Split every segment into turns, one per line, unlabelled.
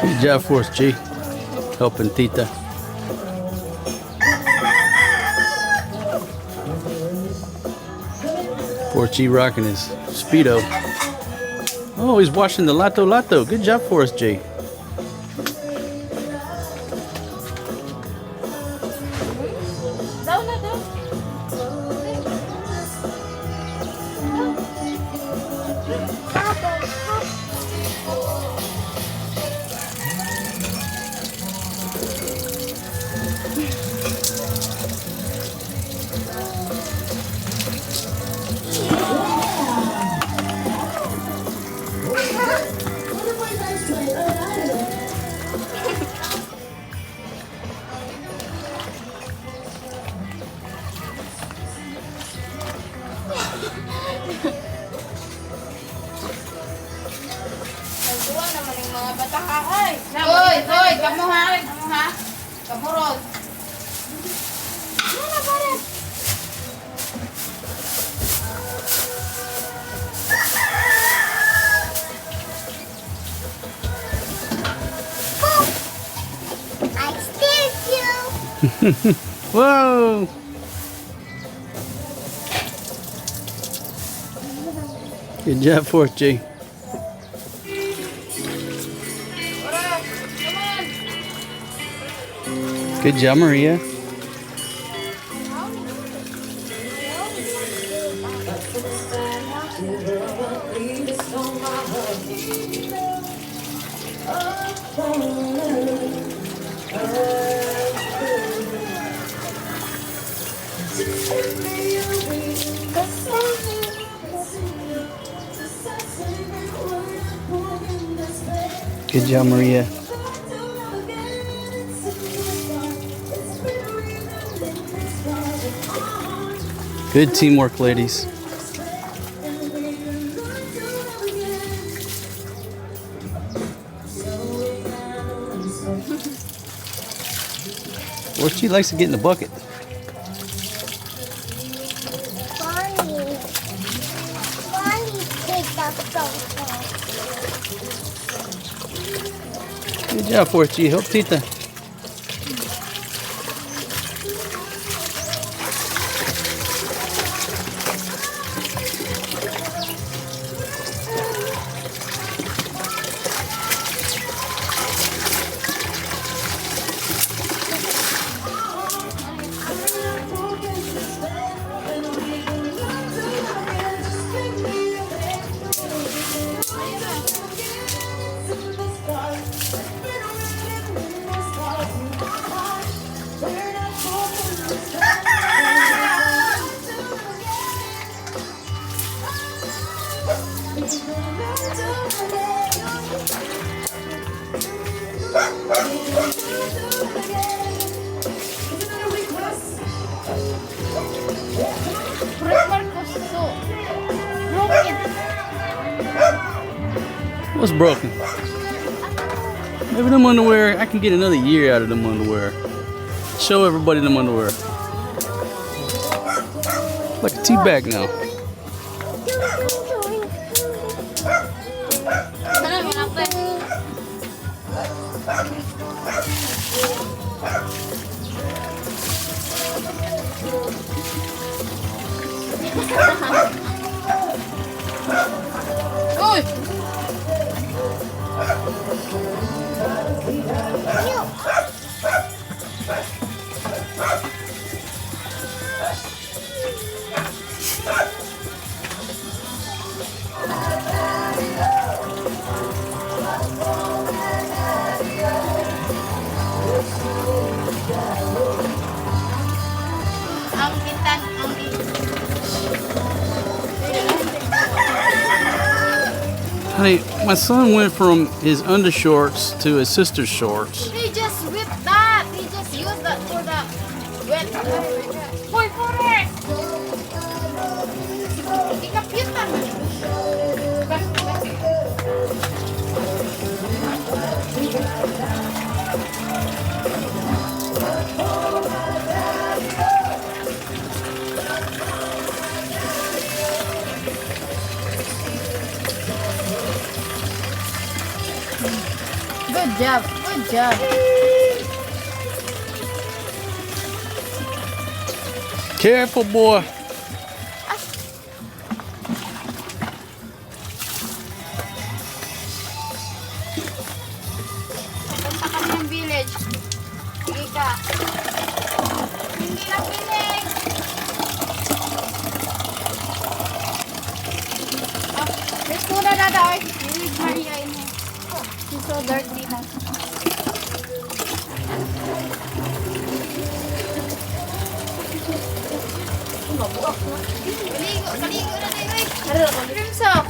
Good job for us, G. Helping Tita. Poor G rocking his Speedo. Oh, he's washing the lato. Good job for us, G.
Hoy, kamu ha? Kamu Rod. Mana pare? I scared you.
Whoa! Good job for us, G. Good job, Maria. Good job, Maria. Good teamwork, ladies. Or she likes to get in the bucket. Good job, Forchi. Help Tita. What's broken? Maybe them underwear, I can get another year out of them underwear. Show everybody them underwear. Like a tea bag now. Honey, my son went from his undershorts to his sister's shorts.
He just whipped that. He just used that for the wet. Boy, correct. Ikapitan. Good job. Good job.
Careful, boy.
Punta kami ng village. Sige ka. Hindi lang pinig. Let's go na dada. Village Maria in here. She's so dirty na. Maligo na tayo. Crimson.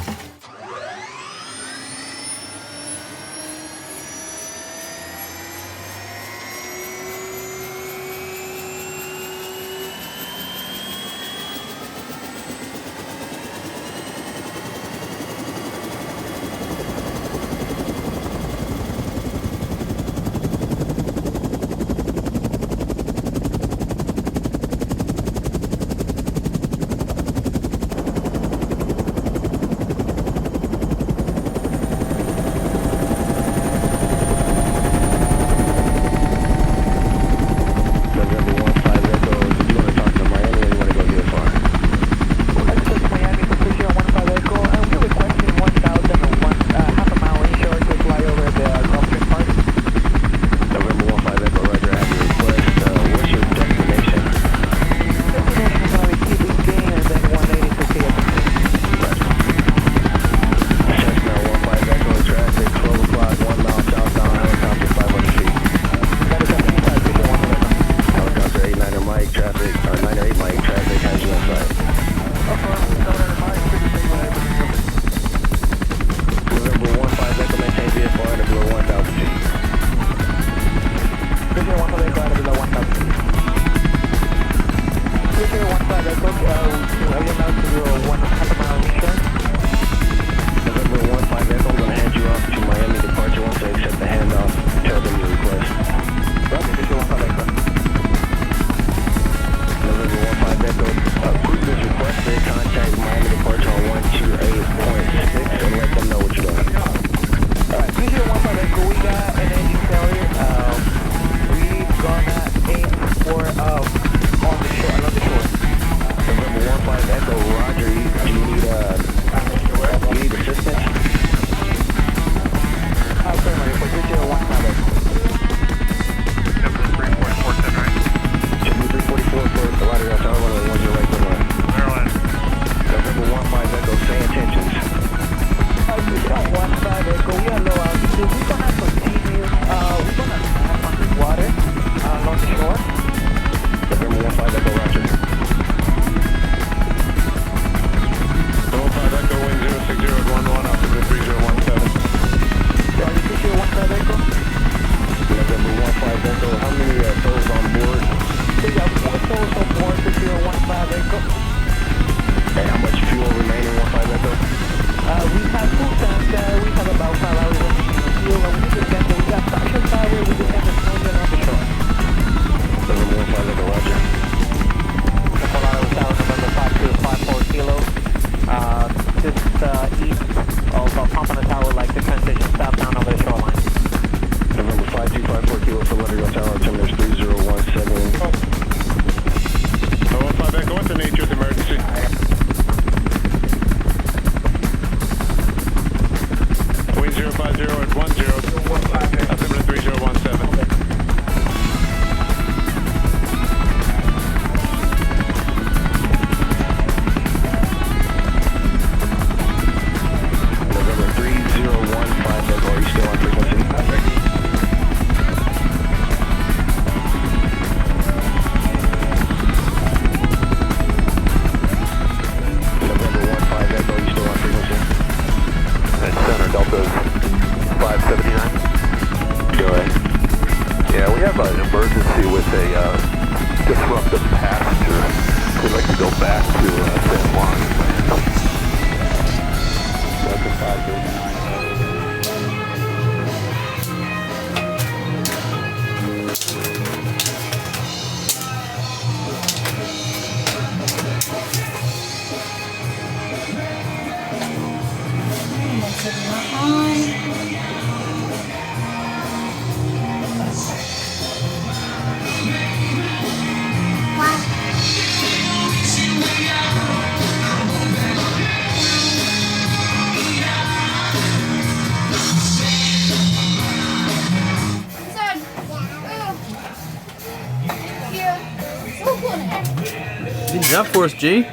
job for us, G.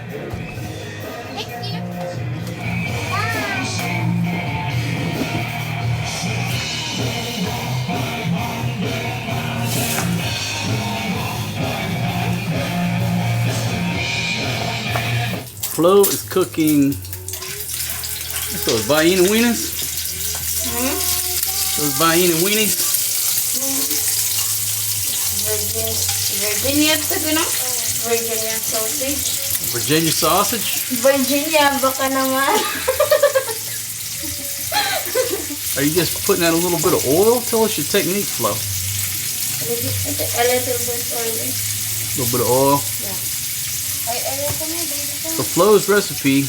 Thank you.
Flo is cooking. So it's Bain and Wieners. So it's Bain and Weenies.
Virginia to no? Virginia sausage.
Virginia sausage.
Virginia, baka naman.
Are you just putting out a little bit of oil? Tell us your technique, Flo.
A little bit oily.
A little bit of oil.
Yeah.
So Flo's recipe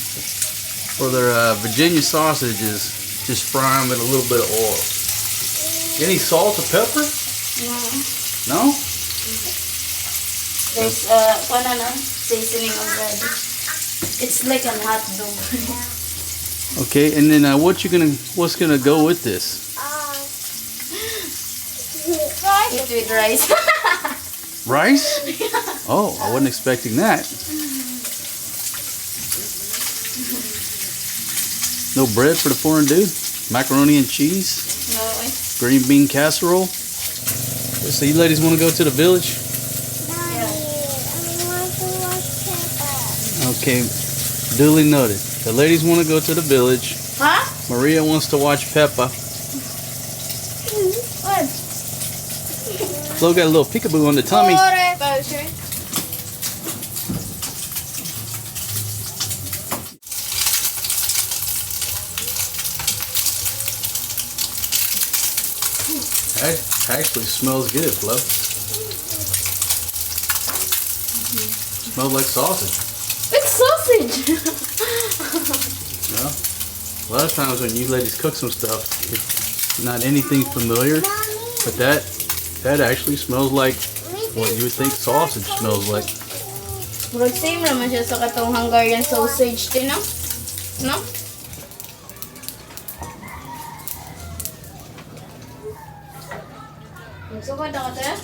for their Virginia sausage is just fry them with a little bit of oil. Any salt or pepper? No?
There's seasoning already. It's like a hot dog.
Okay, and then what's gonna go with this?
Eat with rice.
Rice? Oh, I wasn't expecting that. No bread for the foreign dude? Macaroni and cheese?
No.
Green bean casserole? So you ladies want to go to the village? Okay, duly noted. The ladies want to go to the village.
Huh?
Maria wants to watch Peppa.
What?
Flo got a little peekaboo on the tummy. That actually smells good, Flo. Smells like sausage.
It's sausage.
Well, a lot of times when you ladies cook some stuff, it's not anything familiar, but that actually smells like what you would think sausage smells like.
Murag same naman siya sa katong Hungarian sausage din, no? No? Magsugod ako tayo?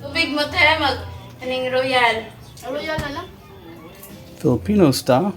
Tubig mo tayo, kaning royal. Royal na lang.
Filipino style.